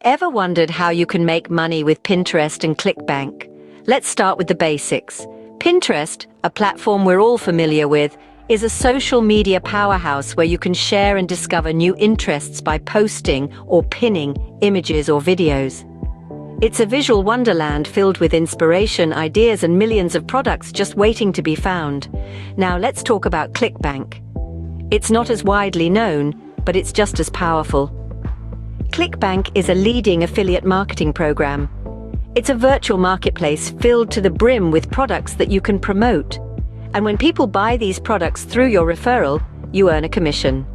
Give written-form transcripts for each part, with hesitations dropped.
Ever wondered how you can make money with Pinterest and Clickbank? Let's start with the basics. Pinterest, a platform we're all familiar with, is a social media powerhouse where you can share and discover new interests by posting or pinning images or videos. It's a visual wonderland filled with inspiration, ideas, and millions of products just waiting to be found. Now let's talk about Clickbank. It's not as widely known, but it's just as powerful. Clickbank is a leading affiliate marketing program. It's a virtual marketplace filled to the brim with products that you can promote. And when people buy these products through your referral, you earn a commission.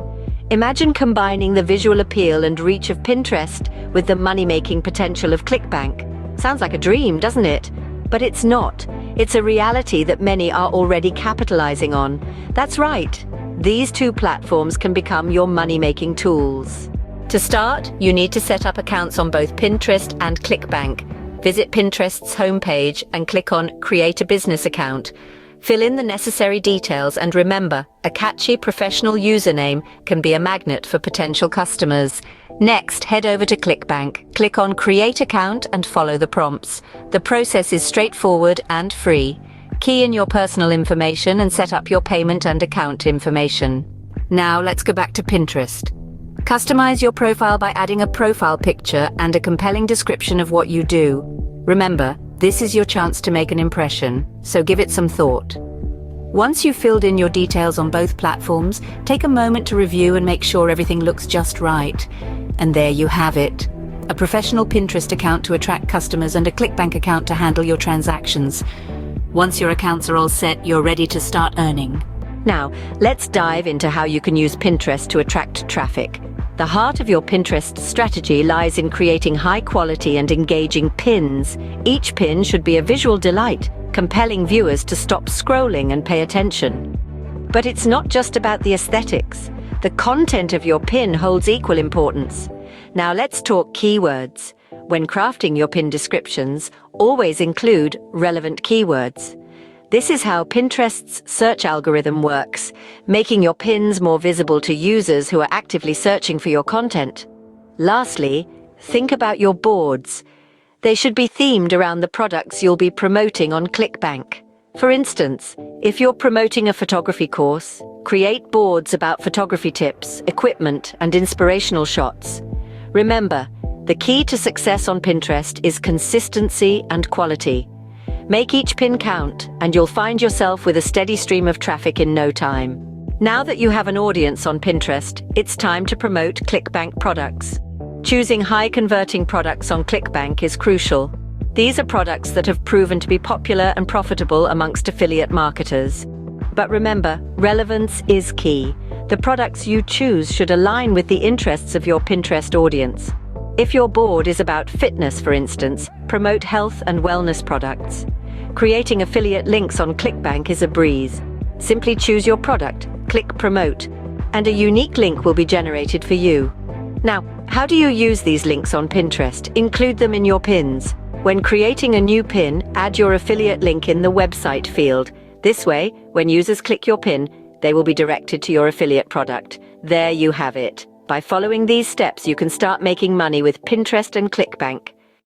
Imagine combining the visual appeal and reach of Pinterest with the money-making potential of Clickbank. Sounds like a dream, doesn't it? But it's not. It's a reality that many are already capitalizing on. That's right. These two platforms can become your money-making tools. To start, you need to set up accounts on both Pinterest and Clickbank. Visit Pinterest's homepage and click on Create a Business Account. Fill in the necessary details and remember, a catchy professional username can be a magnet for potential customers. Next, head over to Clickbank, click on Create Account and follow the prompts. The process is straightforward and free. Key in your personal information and set up your payment and account information. Now let's go back to Pinterest. Customize your profile by adding a profile picture and a compelling description of what you do. Remember, this is your chance to make an impression, so give it some thought. Once you've filled in your details on both platforms, take a moment to review and make sure everything looks just right. And there you have it. A professional Pinterest account to attract customers and a Clickbank account to handle your transactions. Once your accounts are all set, you're ready to start earning. Now, let's dive into how you can use Pinterest to attract traffic. The heart of your Pinterest strategy lies in creating high-quality and engaging pins. Each pin should be a visual delight, compelling viewers to stop scrolling and pay attention. But it's not just about the aesthetics. The content of your pin holds equal importance. Now let's talk keywords. When crafting your pin descriptions, always include relevant keywords. This is how Pinterest's search algorithm works, making your pins more visible to users who are actively searching for your content. Lastly, think about your boards. They should be themed around the products you'll be promoting on Clickbank. For instance, if you're promoting a photography course, create boards about photography tips, equipment, and inspirational shots. Remember, the key to success on Pinterest is consistency and quality. Make each pin count, and you'll find yourself with a steady stream of traffic in no time. Now that you have an audience on Pinterest, it's time to promote Clickbank products. Choosing high-converting products on Clickbank is crucial. These are products that have proven to be popular and profitable amongst affiliate marketers. But remember, relevance is key. The products you choose should align with the interests of your Pinterest audience. If your board is about fitness, for instance, promote health and wellness products. Creating affiliate links on Clickbank is a breeze. Simply choose your product, click Promote, and a unique link will be generated for you. Now, how do you use these links on Pinterest? Include them in your pins. When creating a new pin, add your affiliate link in the website field. This way, when users click your pin, they will be directed to your affiliate product. There you have it. By following these steps, you can start making money with Pinterest and Clickbank.